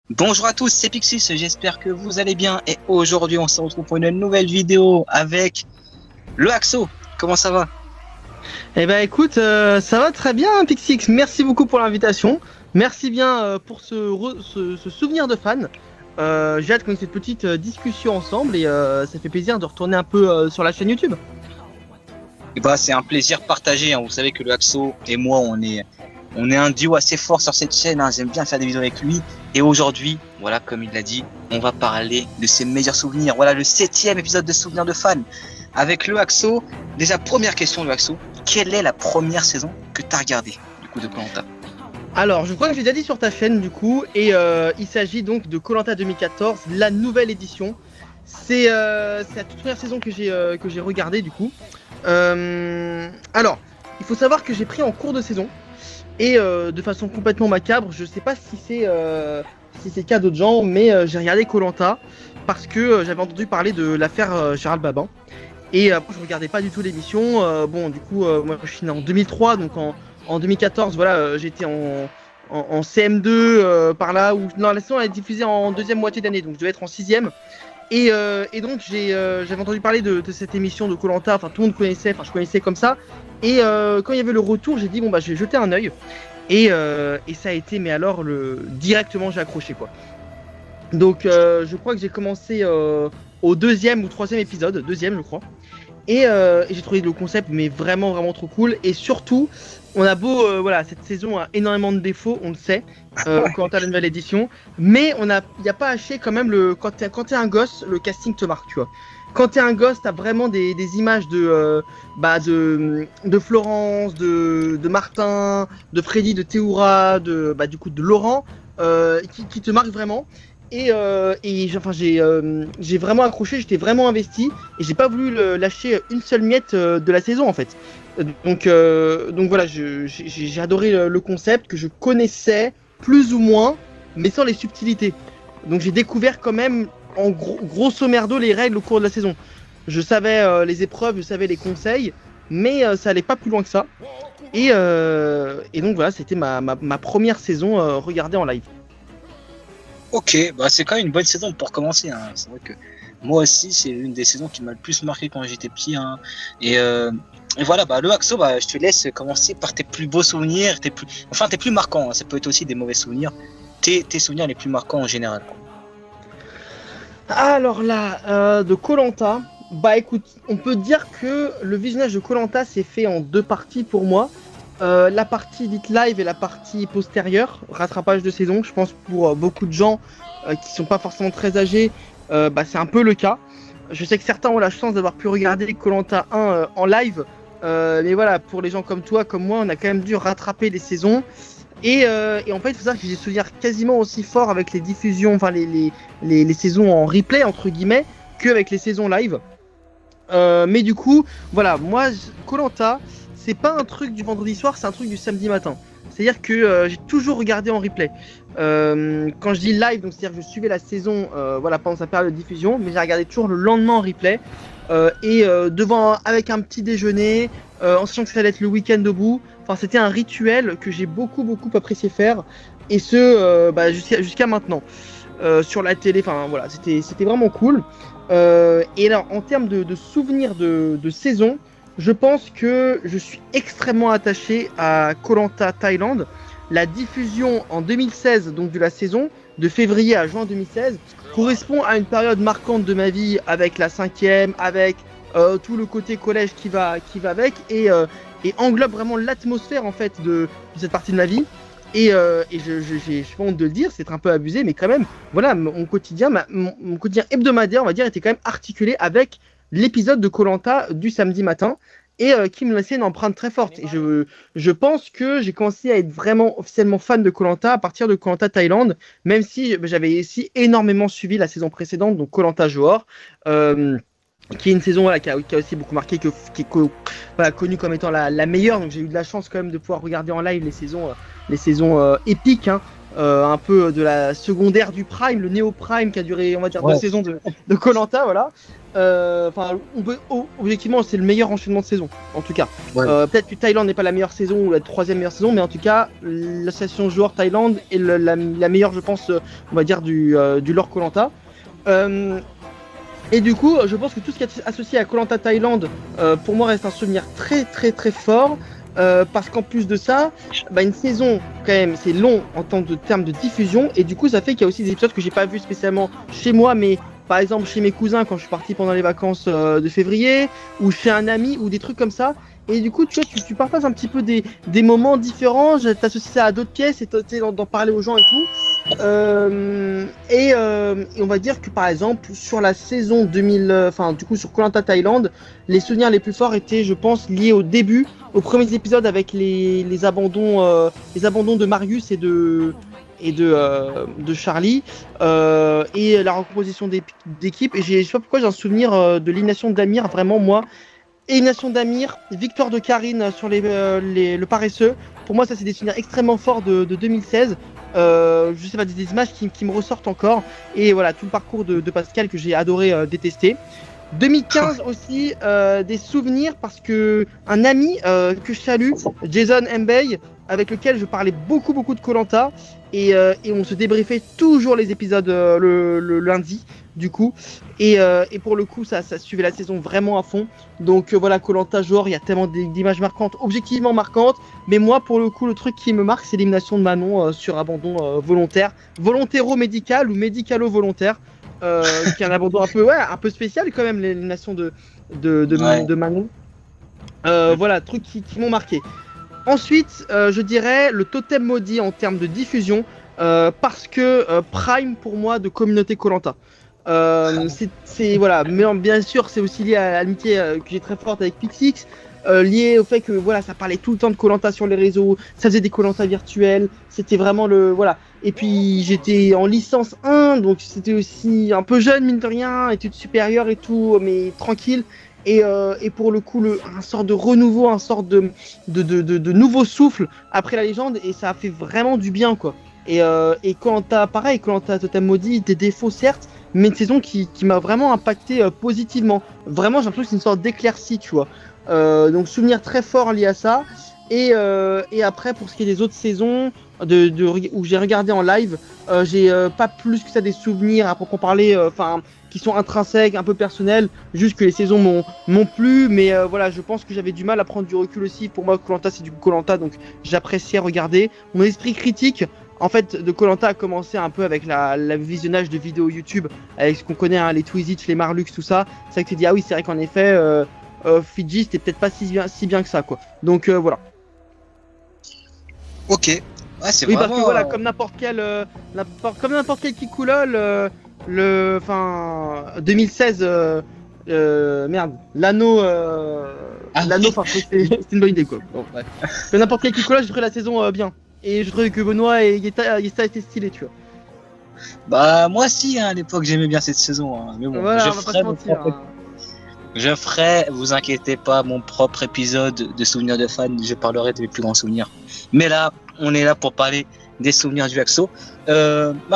Bonjour à tous, c'est Pixis, j'espère que vous allez bien et aujourd'hui on se retrouve pour une nouvelle vidéo avec le Axo. Comment ça va? Eh ben écoute, ça va très bien Pixix, merci beaucoup pour l'invitation, merci bien pour ce souvenir de fan. J'ai hâte qu'on ait cette petite discussion ensemble et ça fait plaisir de retourner un peu sur la chaîne YouTube. Et bah, c'est un plaisir partagé, hein. Vous savez que le Axo et moi on est un duo assez fort sur cette chaîne, hein. J'aime bien faire des vidéos avec lui et aujourd'hui, voilà comme il l'a dit, on va parler de ses meilleurs souvenirs. Voilà le 7e épisode de Souvenirs de fans avec le Axo. Déjà première question le Axo, quelle est la première saison que tu as regardée du coup de Koh-Lanta? Alors je crois que j'ai déjà dit sur ta chaîne du coup et il s'agit donc de Koh-Lanta 2014, la nouvelle édition. C'est la toute première saison que j'ai regardée du coup. Alors, il faut savoir que j'ai pris en cours de saison et de façon complètement macabre, je sais pas si c'est le cas d'autres gens, mais j'ai regardé Koh-Lanta parce que j'avais entendu parler de l'affaire Gérald Babin et je regardais pas du tout l'émission. Bon, du coup, moi je suis né en 2003, donc en 2014, voilà, j'étais en CM2 par là où non, la saison elle est diffusée en deuxième moitié d'année, donc je devais être en sixième. Et donc j'avais entendu parler de cette émission de Koh-Lanta, enfin tout le monde connaissait, enfin je connaissais comme ça. Et quand il y avait le retour, j'ai dit bon bah je vais jeter un œil. Et ça a été, mais alors directement j'ai accroché quoi. Donc je crois que j'ai commencé au deuxième ou troisième épisode, deuxième je crois. Et j'ai trouvé le concept mais vraiment vraiment trop cool. Et surtout, on a beau voilà, cette saison a énormément de défauts, on le sait, quand t'as la nouvelle édition, mais il n'y a pas haché quand même quand t'es un gosse, le casting te marque, tu vois. Quand t'es un gosse, t'as vraiment des images de Florence, de Martin, de Freddy, de Théoura, du coup de Laurent, qui te marquent vraiment. J'ai vraiment accroché, j'étais vraiment investi et j'ai pas voulu lâcher une seule miette de la saison en fait. Donc voilà, j'ai adoré le concept que je connaissais plus ou moins, mais sans les subtilités. Donc j'ai découvert quand même en grosso merdo les règles au cours de la saison. Je savais les épreuves, je savais les conseils, mais ça allait pas plus loin que ça. Et donc voilà, c'était ma première saison regardée en live. Ok, bah c'est quand même une bonne saison pour commencer, hein. C'est vrai que moi aussi c'est une des saisons qui m'a le plus marqué quand j'étais petit, hein. Et voilà, bah le Axo, bah je te laisse commencer par tes plus beaux souvenirs, tes plus marquants, hein. Ça peut être aussi des mauvais souvenirs, tes souvenirs les plus marquants en général. Alors là, de Koh-Lanta, bah écoute, on peut dire que le visionnage de Koh-Lanta s'est fait en deux parties pour moi. La partie dite live et la partie postérieure, rattrapage de saison. Je pense pour beaucoup de gens qui sont pas forcément très âgés, c'est un peu le cas. Je sais que certains ont la chance d'avoir pu regarder Koh-Lanta 1 en live, mais voilà, pour les gens comme toi, comme moi, on a quand même dû rattraper les saisons. Et en fait, il faut savoir que j'ai des souvenirs quasiment aussi forts avec les diffusions, enfin les saisons en replay entre guillemets, qu'avec les saisons live. Mais du coup, voilà, moi, Koh-Lanta, c'est pas un truc du vendredi soir, c'est un truc du samedi matin. C'est-à-dire que j'ai toujours regardé en replay. Quand je dis live, donc c'est-à-dire que je suivais la saison voilà, pendant sa période de diffusion, mais j'ai regardé toujours le lendemain en replay. Avec un petit déjeuner, en sachant que ça allait être le week-end debout. Enfin, c'était un rituel que j'ai beaucoup apprécié faire, et ce jusqu'à maintenant. Sur la télé, enfin voilà, c'était vraiment cool. Et alors, en termes de souvenirs de saison, je pense que je suis extrêmement attaché à Koh-Lanta Thaïlande. La diffusion en 2016, donc de la saison, de février à juin 2016, correspond à une période marquante de ma vie avec la cinquième, avec tout le côté collège qui va avec, et englobe vraiment l'atmosphère en fait de cette partie de ma vie. Et j'ai pas honte de le dire, c'est un peu abusé, mais quand même, voilà, mon quotidien hebdomadaire, on va dire, était quand même articulé avec l'épisode de Koh-Lanta du samedi matin, et qui me laissait une empreinte très forte. Et je pense que j'ai commencé à être vraiment officiellement fan de Koh-Lanta à partir de Koh-Lanta Thaïlande, même si j'avais aussi énormément suivi la saison précédente, donc Koh-Lanta Johor, qui est une saison voilà, qui a aussi beaucoup marqué, qui est voilà, connue comme étant la meilleure. Donc j'ai eu de la chance quand même de pouvoir regarder en live les saisons épiques, hein, un peu de la secondaire du Prime, le Néo Prime qui a duré, on va dire, 2 saisons de Koh-Lanta, voilà. Objectivement, c'est le meilleur enchaînement de saison, en tout cas. Ouais. Peut-être que Thaïlande n'est pas la meilleure saison ou la troisième meilleure saison, mais en tout cas, l'association joueur Thaïlande est la meilleure, je pense, on va dire, du lore Koh Lanta. Et du coup, je pense que tout ce qui est associé à Koh Lanta Thaïlande, pour moi, reste un souvenir très très très fort. Parce qu'en plus de ça, une saison, quand même, c'est long en termes de diffusion. Et du coup, ça fait qu'il y a aussi des épisodes que j'ai pas vus spécialement chez moi, mais par exemple chez mes cousins quand je suis parti pendant les vacances de février, ou chez un ami, ou des trucs comme ça. Et du coup, tu vois, tu partages un petit peu des moments différents, t'associes ça à d'autres pièces et t'essaies d'en parler aux gens et tout. Et on va dire que par exemple, sur la saison 2000, sur Koh Lanta Thaïlande, les souvenirs les plus forts étaient, je pense, liés au début, aux premiers épisodes avec les abandons de Marius et de Charlie, et la recomposition d'équipe. Et je sais pas pourquoi j'ai un souvenir de l'élimination d'Amir, vraiment moi. Élimination d'Amir, victoire de Karine sur le paresseux. Pour moi, ça c'est des souvenirs extrêmement forts de 2016. Je sais pas, des images qui me ressortent encore. Et voilà, tout le parcours de Pascal que j'ai adoré détester. 2015 aussi, des souvenirs parce que un ami que je salue, Jason Mbey, avec lequel je parlais beaucoup de Koh Lanta, et on se débriefait toujours les épisodes le lundi du coup, et pour le coup ça suivait la saison vraiment à fond. Donc voilà, Koh Lanta genre il y a tellement d'images marquantes, objectivement marquantes, mais moi pour le coup le truc qui me marque c'est l'élimination de Manon sur abandon volontéro-médical ou médicalo-volontaire. Qui est un abandon un peu spécial quand même, l'élimination de Manon. Voilà, trucs qui m'ont marqué. Ensuite, je dirais le totem maudit en termes de diffusion, parce que Prime pour moi de communauté Koh Lanta. Voilà, mais bien sûr c'est aussi lié à l'amitié que j'ai très forte avec Pixix. Lié au fait que voilà, ça parlait tout le temps de Koh Lanta sur les réseaux, ça faisait des Koh Lanta virtuels, c'était vraiment voilà. Et puis j'étais en licence 1, donc c'était aussi un peu jeune mine de rien, études supérieures et tout, mais tranquille. Et pour le coup, un sort de renouveau, un sort de nouveau souffle après la légende, et ça a fait vraiment du bien quoi. Et Koh Lanta, pareil, Koh Lanta Totem Maudit, des défauts certes, mais une saison qui m'a vraiment impacté positivement. Vraiment, j'ai l'impression que c'est une sorte d'éclaircie, tu vois. Donc souvenir très fort lié à ça. Et après, pour ce qui est des autres saisons où j'ai regardé en live, j'ai pas plus que ça des souvenirs à proprement parler, qui sont intrinsèques, un peu personnels, juste que les saisons m'ont plu, mais voilà, je pense que j'avais du mal à prendre du recul aussi. Pour moi, Koh Lanta c'est du Koh Lanta, donc j'appréciais regarder. Mon esprit critique en fait de Koh Lanta a commencé un peu avec le visionnage de vidéos YouTube, avec ce qu'on connaît, hein, les Twizich, les Marlux, tout ça. C'est vrai que tu te dis ah oui, c'est vrai qu'en effet Fidji c'était peut-être pas si bien que ça quoi. Donc voilà. Ok. Ouais, c'est oui, vraiment... parce que voilà, comme n'importe quel Kikoulol, 2016, merde, l'anneau, c'est une bonne idée quoi. Bon, ouais. Comme n'importe quel Kikoulol, j'ai trouvé la saison bien. Et je trouvais que Benoît et Yesta étaient stylés, tu vois. Bah, moi aussi, hein, à l'époque, j'aimais bien cette saison. Hein. Mais bon, voilà, on va pas se mentir. Je ferai, vous inquiétez pas, mon propre épisode de souvenirs de fans, je parlerai de mes plus grands souvenirs. Mais là, on est là pour parler des souvenirs du Haxo.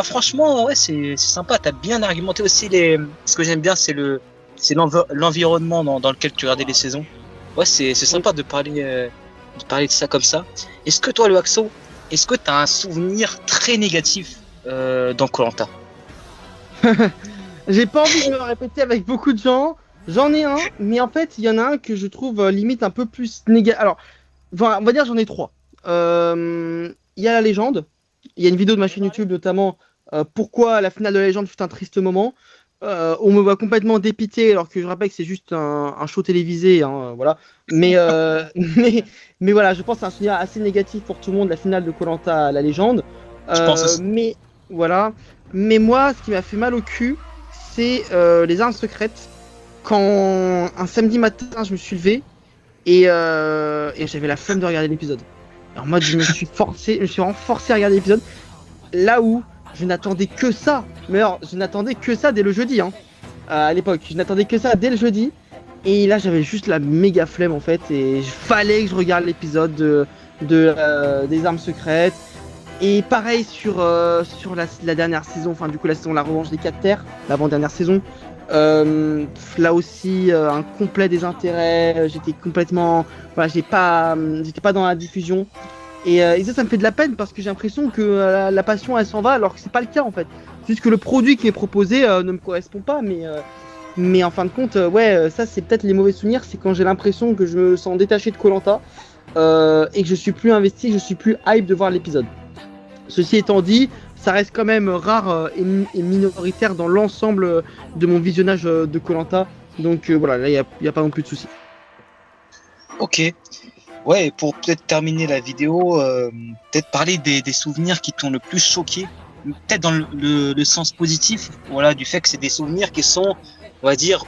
Franchement, ouais, c'est sympa, t'as bien argumenté aussi ce que j'aime bien, c'est l'environnement dans lequel tu regardais les saisons. Ouais, c'est sympa de parler de ça comme ça. Est-ce que toi, le Haxo, est-ce que t'as un souvenir très négatif dans Koh Lanta? J'ai pas envie de me répéter avec beaucoup de gens. J'en ai un, mais en fait, il y en a un que je trouve limite un peu plus négatif. Alors, on va dire j'en ai trois. Il y a la légende. Il y a une vidéo de ma chaîne YouTube notamment. Pourquoi la finale de la légende fut un triste moment. On me voit complètement dépité, alors que je rappelle que c'est juste un show télévisé, hein, voilà. Mais voilà, je pense que c'est un souvenir assez négatif pour tout le monde, la finale de Koh Lanta à la légende. Je pense aussi. Mais voilà. Mais moi, ce qui m'a fait mal au cul, c'est les armes secrètes. Quand un samedi matin, je me suis levé et j'avais la flemme de regarder l'épisode. Alors moi, je me suis vraiment forcé à regarder l'épisode. Là où je n'attendais que ça. Mais alors, je n'attendais que ça dès le jeudi. Hein, à l'époque, je n'attendais que ça dès le jeudi. Et là, j'avais juste la méga flemme en fait. Et il fallait que je regarde l'épisode des armes secrètes. Et pareil sur la dernière saison, enfin du coup la saison La Revanche des 4 Terres, l'avant-dernière saison. Là aussi un complet désintérêt, j'étais complètement, voilà, j'étais pas dans la diffusion. Et ça me fait de la peine parce que j'ai l'impression que la passion elle s'en va alors que c'est pas le cas en fait. C'est juste que le produit qui est proposé ne me correspond pas, mais en fin de compte, ça c'est peut-être les mauvais souvenirs, c'est quand j'ai l'impression que je me sens détaché de Koh-Lanta et que je suis plus investi, je suis plus hype de voir l'épisode. Ceci étant dit, ça reste quand même rare et minoritaire dans l'ensemble de mon visionnage de Koh-Lanta. Donc voilà, là il n'y a pas non plus de soucis. Ok. Ouais, pour peut-être terminer la vidéo, peut-être parler des souvenirs qui t'ont le plus choqué, peut-être dans le sens positif, voilà, du fait que c'est des souvenirs qui sont, on va dire,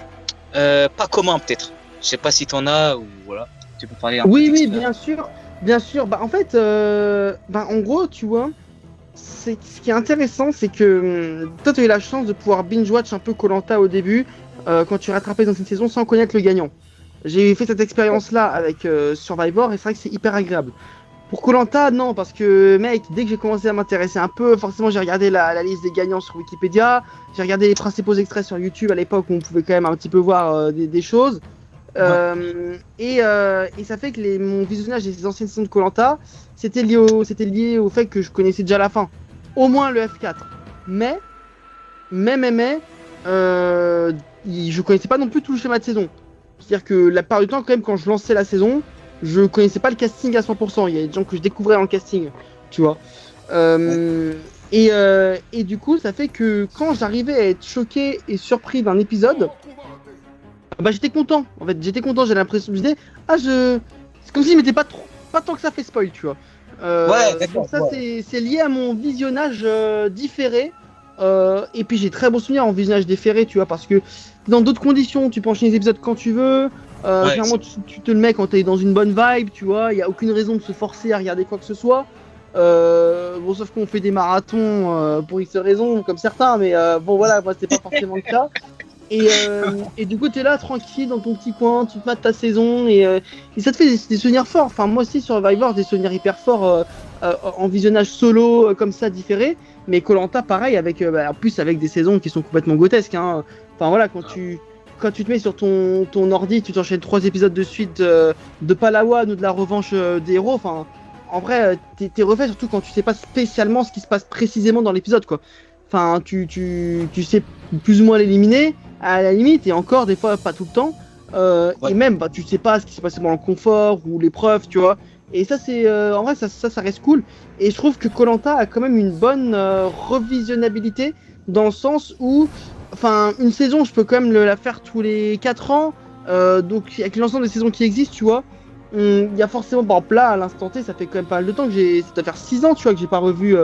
pas communs peut-être. Je sais pas si t'en as ou voilà, tu peux parler un peu. Oui, bien sûr. Bah en fait, en gros, tu vois, ce qui est intéressant, c'est que toi, tu as eu la chance de pouvoir binge-watch un peu Koh-Lanta au début, quand tu rattrapais dans une saison sans connaître le gagnant. J'ai fait cette expérience-là avec Survivor et c'est vrai que c'est hyper agréable. Pour Koh-Lanta, non, parce que mec, dès que j'ai commencé à m'intéresser un peu, forcément j'ai regardé la liste des gagnants sur Wikipédia, j'ai regardé les principaux extraits sur YouTube à l'époque où on pouvait quand même un petit peu voir des choses. Et ça fait que mon visionnage des anciennes saisons de Koh-Lanta, c'était lié au fait que je connaissais déjà la fin, au moins le F4. Mais, je connaissais pas non plus tout le schéma de saison. C'est-à-dire que la plupart du temps, quand même, quand je lançais la saison, je connaissais pas le casting à 100%. Il y a des gens que je découvrais dans le casting, tu vois. Et du coup, ça fait que quand j'arrivais à être choqué et surpris d'un épisode, bah j'étais content. En fait, j'étais content. J'ai l'impression, je disais, c'est comme s'il m'était pas tant que ça fait spoil, tu vois. Donc ça, c'est lié à mon visionnage différé. Et puis j'ai très bons souvenirs en visionnage différé, tu vois, parce que dans d'autres conditions, tu peux enchaîner les épisodes quand tu veux. Généralement, tu te le mets quand t'es dans une bonne vibe, tu vois. Il n'y a aucune raison de se forcer à regarder quoi que ce soit. Bon, sauf qu'on fait des marathons pour X raisons, comme certains, mais bon, voilà, moi, c'est pas forcément le cas. Et du coup, t'es là tranquille dans ton petit coin, tu te mates ta saison et ça te fait des souvenirs forts. Enfin, moi aussi, sur Survivor, des souvenirs hyper forts en visionnage solo, comme ça, différé. Mais Koh-Lanta, pareil, en plus avec des saisons qui sont complètement grotesques. Hein. Enfin voilà, quand tu te mets sur ton ordi, tu t'enchaînes 3 épisodes de suite de Palawan ou de la revanche des héros. Enfin, en vrai, t'es refait surtout quand tu sais pas spécialement ce qui se passe précisément dans l'épisode, quoi. Enfin, tu sais plus ou moins l'éliminer à la limite, et encore des fois pas tout le temps. Et même, tu sais pas ce qui s'est passé dans le confort ou l'épreuve, tu vois. Et ça, c'est en vrai, ça reste cool. Et je trouve que Koh-Lanta a quand même une bonne revisionnabilité dans le sens où, enfin, une saison, je peux quand même la faire tous les 4 ans. Donc, avec l'ensemble des saisons qui existent, tu vois, il y a forcément, par exemple, là, à l'instant T, ça fait quand même pas mal de temps que ça doit faire 6 ans, tu vois, que j'ai pas revu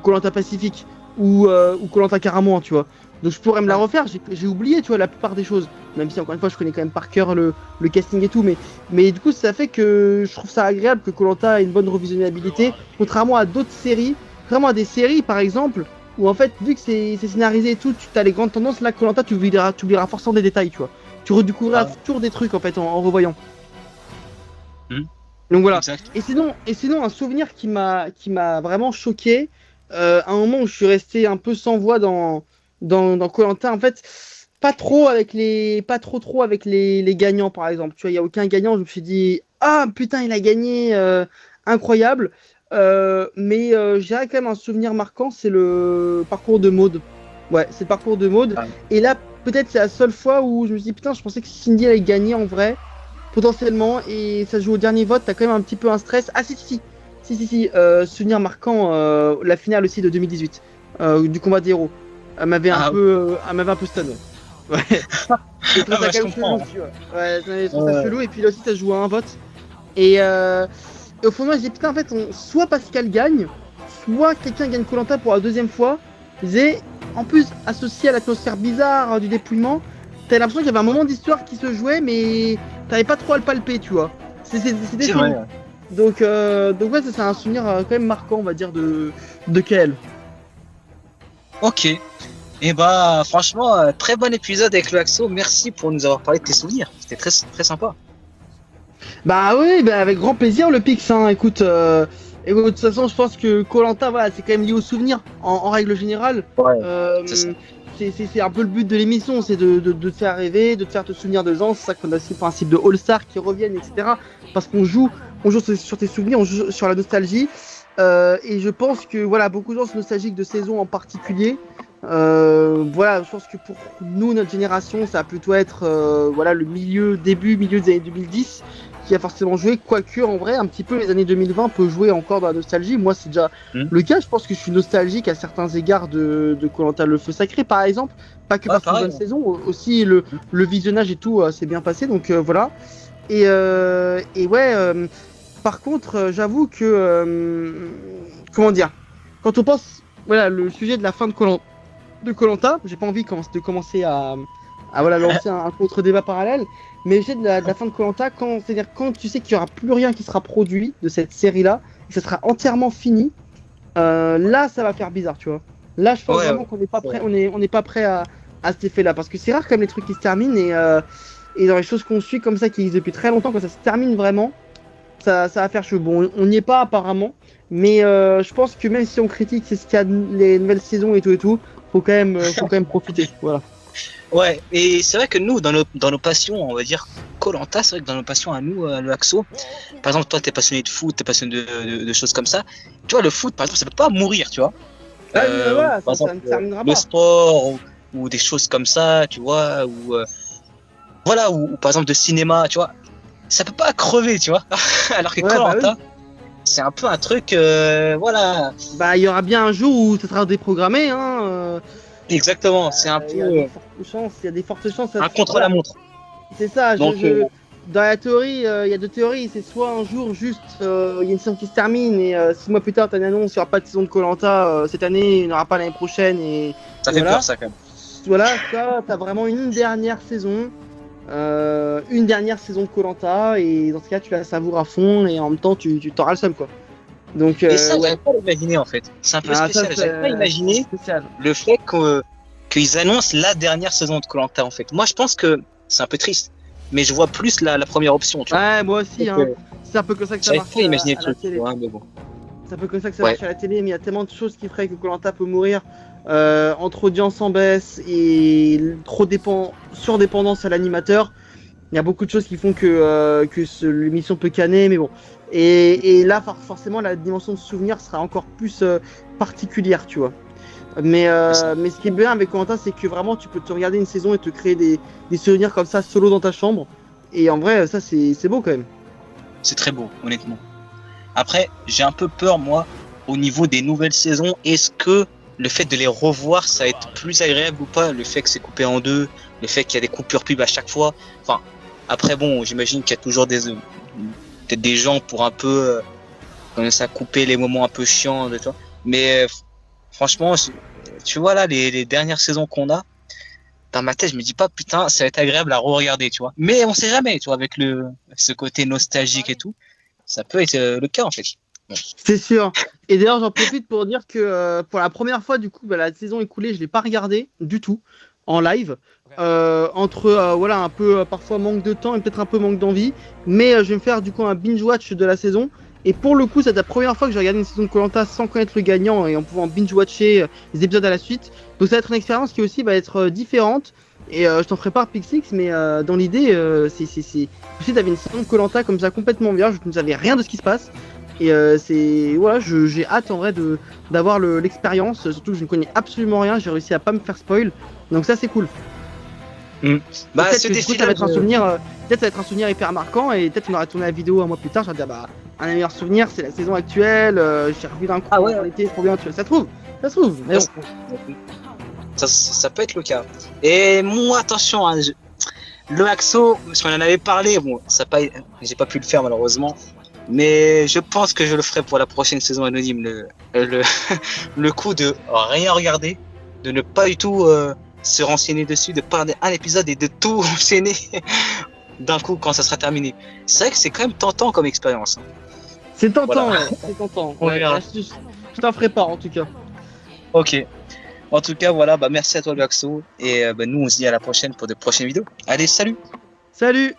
Koh-Lanta Pacifique ou Koh-Lanta Caramoan, tu vois. Donc je pourrais me la refaire, j'ai oublié, tu vois, la plupart des choses. Même si, encore une fois, je connais quand même par cœur le casting et tout. Mais du coup, ça fait que je trouve ça agréable que Koh-Lanta ait une bonne revisionnabilité. Contrairement à d'autres séries, contrairement à des séries, par exemple, où en fait, vu que c'est scénarisé et tout, tu as les grandes tendances. Là, Koh-Lanta, tu oublieras forcément des détails, tu vois. Tu redécouvriras toujours des trucs, en fait, en revoyant. Donc voilà. Exact. Et sinon, un souvenir qui m'a vraiment choqué, à un moment où je suis resté un peu sans voix dans Koh-Lanta, en fait, pas trop avec les gagnants, par exemple. Tu vois, il n'y a aucun gagnant, je me suis dit, ah putain, il a gagné, incroyable. Mais j'ai quand même un souvenir marquant, c'est le parcours de Maud. Ouais, c'est le parcours de Maud. Ah. Et là, peut-être c'est la seule fois où je me suis dit, putain, je pensais que Cindy allait gagner en vrai, potentiellement, et ça joue au dernier vote, t'as quand même un petit peu un stress. Ah si, souvenir marquant, la finale aussi de 2018, du combat des héros. Elle m'avait un peu stun. Ouais. Je trouve ça quand même chelou, tu vois. Ouais, je trouve ça chelou, et puis là aussi, ça joue à un vote. Et au fond, moi, j'ai dit, putain, en fait, soit Pascal gagne, soit quelqu'un gagne Koh-Lanta pour la deuxième fois. Je disais, en plus, associé à l'atmosphère bizarre du dépouillement, t'avais l'impression qu'il y avait un moment d'histoire qui se jouait, mais t'avais pas trop à le palper, tu vois. C'était chelou. Ouais. Donc ouais, c'est un souvenir quand même marquant, on va dire, de KL. Ok. Et bah, franchement, très bon épisode avec le Axo. Merci pour nous avoir parlé de tes souvenirs. C'était très, très sympa. Bah oui, avec grand plaisir le Pix. Hein. Écoute, Et de toute façon, je pense que Koh-Lanta, voilà, c'est quand même lié aux souvenirs en règle générale. Ouais, C'est ça. C'est un peu le but de l'émission, c'est de te faire rêver, de te faire te souvenir de gens. C'est ça qu'on a aussi le principe de All-Star qui reviennent, etc. Parce qu'on joue sur tes souvenirs, on joue sur la nostalgie. Et je pense que voilà, beaucoup de gens sont nostalgiques de saisons en particulier. Voilà, je pense que pour nous, notre génération, ça va plutôt être voilà, milieu des années 2010 qui a forcément joué, quoique en vrai, un petit peu les années 2020 peut jouer encore dans la nostalgie. Moi, c'est déjà le cas. Je pense que je suis nostalgique à certains égards de Koh-Lanta le Feu Sacré, par exemple. Pas que parce que c'est une bonne saison, aussi le visionnage et tout s'est bien passé. Donc voilà. Et ouais, par contre, j'avoue que comment dire, quand on pense, voilà, le sujet de la fin de Koh-Lanta, j'ai pas envie de commencer à voilà, lancer un contre-débat parallèle, mais j'ai de la fin de Koh-Lanta c'est-à-dire quand tu sais qu'il y aura plus rien qui sera produit de cette série-là, et ça sera entièrement fini, là ça va faire bizarre, tu vois. Là je pense vraiment qu'on n'est pas prêt, on n'est pas prêt à cet effet-là, parce que c'est rare comme les trucs qui se terminent et dans les choses qu'on suit comme ça qui existent depuis très longtemps, quand ça se termine vraiment, ça va faire chaud. Bon, on n'y est pas apparemment, mais je pense que même si on critique c'est ce qu'il y a les nouvelles saisons et tout, faut quand même profiter, voilà. Ouais, et c'est vrai que nous, dans nos passions, on va dire Koh-Lanta, c'est vrai que dans nos passions à nous, le Axo, par exemple, toi, t'es passionné de foot, t'es passionné de choses comme ça. Tu vois, le foot, par exemple, ça peut pas mourir, tu vois. Voilà, par ça exemple, ne terminera le pas. sport ou des choses comme ça, tu vois, voilà, ou par exemple de cinéma, tu vois, ça peut pas crever, tu vois. Alors que Koh-Lanta, c'est un peu un truc, voilà. Bah, il y aura bien un jour où ça sera déprogrammé, hein. Exactement, c'est un peu. Il y a des fortes chances. Un contre-la-montre. C'est ça. Donc, dans la théorie, il y a deux théories. C'est soit un jour, juste, il y a une saison qui se termine et 6 mois plus tard, tu as une annonce, il n'y aura pas de saison de Koh-Lanta cette année, il n'y en aura pas l'année prochaine. Ça fait peur, ça, quand même. Voilà, ça, tu as vraiment une dernière saison. Une dernière saison de Koh-Lanta et dans ce cas, tu la savoures à fond et en même temps, tu t'auras le seum, quoi. Donc, et ça, j'avais pas l'imaginer en fait. C'est un peu spécial. J'avais pas imaginé le fait qu'ils annoncent la dernière saison de Koh-Lanta en fait. Moi, je pense que c'est un peu triste, mais je vois plus la première option. Tu vois. Ouais, moi aussi. Hein. C'est un peu comme ça que ça marche. J'avais pas imaginé le truc. Ouais, mais bon. C'est un peu comme ça que ça marche à la télé, mais il y a tellement de choses qui feraient que Koh-Lanta peut mourir entre audience en baisse et surdépendance à l'animateur. Il y a beaucoup de choses qui font que l'émission peut canner, mais bon. Et là, forcément, la dimension de souvenir sera encore plus particulière, tu vois. Mais ce qui est bien avec Koh-Lanta, c'est que vraiment, tu peux te regarder une saison et te créer des souvenirs comme ça, solo dans ta chambre. Et en vrai, ça, c'est beau quand même. C'est très beau, honnêtement. Après, j'ai un peu peur, moi, au niveau des nouvelles saisons. Est-ce que le fait de les revoir, ça va être plus agréable ou pas? Le fait que c'est coupé en deux, le fait qu'il y a des coupures pub à chaque fois. Enfin, après, bon, j'imagine qu'il y a toujours peut-être des gens pour un peu commencer à couper les moments un peu chiants, tu vois. Mais franchement, tu vois là, les dernières saisons qu'on a, dans ma tête, je me dis pas, putain, ça va être agréable à re-regarder, tu vois. Mais on sait jamais, tu vois, avec ce côté nostalgique et tout, ça peut être le cas en fait. Bon. C'est sûr. Et d'ailleurs, j'en profite pour dire que pour la première fois, du coup, la saison écoulée, je l'ai pas regardée du tout en live. Entre voilà, un peu parfois manque de temps et peut-être un peu manque d'envie. Mais je vais me faire du coup un binge-watch de la saison. Et pour le coup, c'est la première fois que j'ai regardé une saison de Koh-Lanta sans connaître le gagnant et en pouvant binge-watcher les épisodes à la suite. Donc ça va être une expérience qui aussi va être différente. Et je t'en ferai part Pixix, mais dans l'idée, c'est si t'avais une saison de Koh-Lanta comme ça complètement vierge, je ne savais rien de ce qui se passe. Et voilà, j'ai hâte en vrai d'avoir l'expérience, surtout que je ne connais absolument rien, j'ai réussi à pas me faire spoil, donc ça c'est cool. Bah, peut-être que, ça va être un souvenir, peut-être ça va être un souvenir hyper marquant et peut-être on aurait tourné la vidéo un mois plus tard, j'aurais dit bah un des meilleurs souvenirs c'est la saison actuelle, j'ai revu d'un coup en été, trop bien, tu vois, ça se trouve, mais bon. Ça peut être le cas. Et moi attention, hein, le Axo, parce qu'on en avait parlé, bon, j'ai pas pu le faire malheureusement. Mais je pense que je le ferai pour la prochaine saison anonyme, le coup de rien regarder, de ne pas du tout se renseigner dessus, de pas regarder un épisode et de tout enchaîner d'un coup quand ça sera terminé. C'est vrai que c'est quand même tentant comme expérience. C'est tentant, voilà. C'est tentant. Ouais, je t'en ferai part en tout cas. Ok. En tout cas, voilà, bah merci à toi le Axo et nous on se dit à la prochaine pour de prochaines vidéos. Allez, salut. Salut.